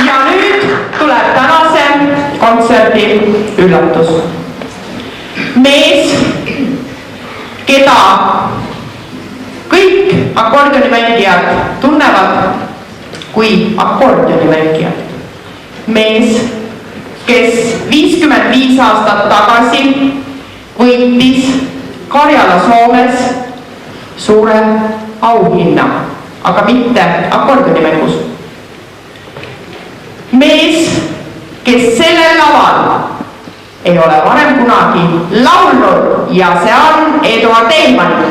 Ja nüüd tuleb tänase kontserdi üllatus. Mees, keda kõik akordionimängijad tunnevad kui akordionimängijad. Mees, kes 55 aastat tagasi võitis Karjala Soomes suure auhinna, aga mitte akordionimängust. Mees, kes sellel laval ei ole varem kunagi laulnud ja see on Eduard Eelmann.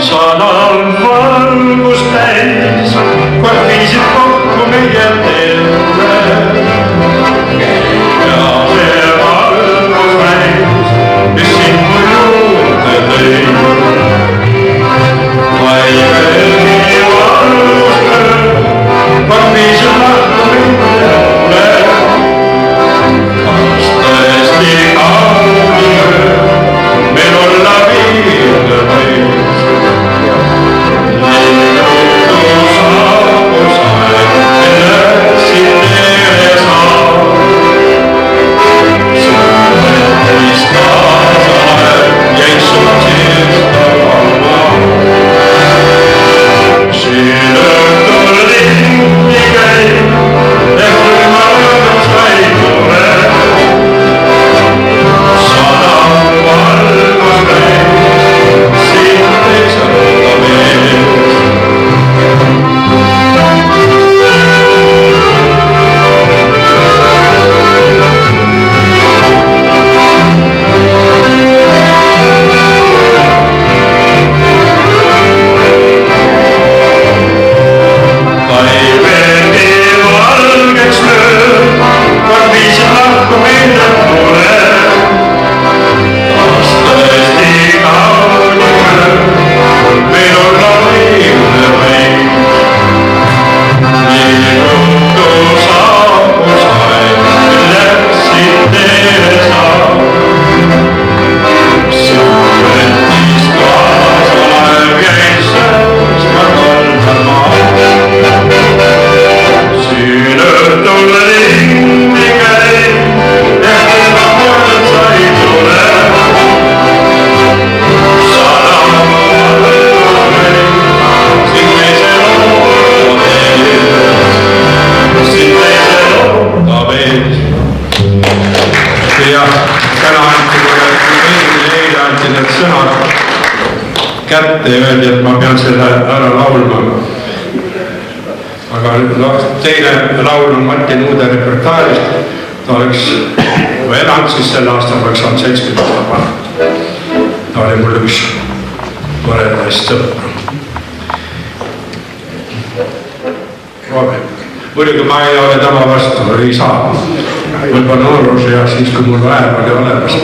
Sanal valgus täis, kui viisid kokku meie teele. Ja see valgus näis, mis sinna juurde tõi. Vaimegi valgus töö, kui viisid kokku meie teele. Kas tõesti kaunil meil olla viile võis? Kätte ja öeldi, et ma pean selle ära laulma. Aga teine laul on Martin Uude repertuaarist. Ta oleks, kui elanud, siis sel aastal oleks saanud 70 aastat vanad. Ta oli mul üks toredaist sõpra. Muidugi ma ei ole tema vastu, ei saa. Võib-olla noorus ja siis, kui mul vähem oli olemas.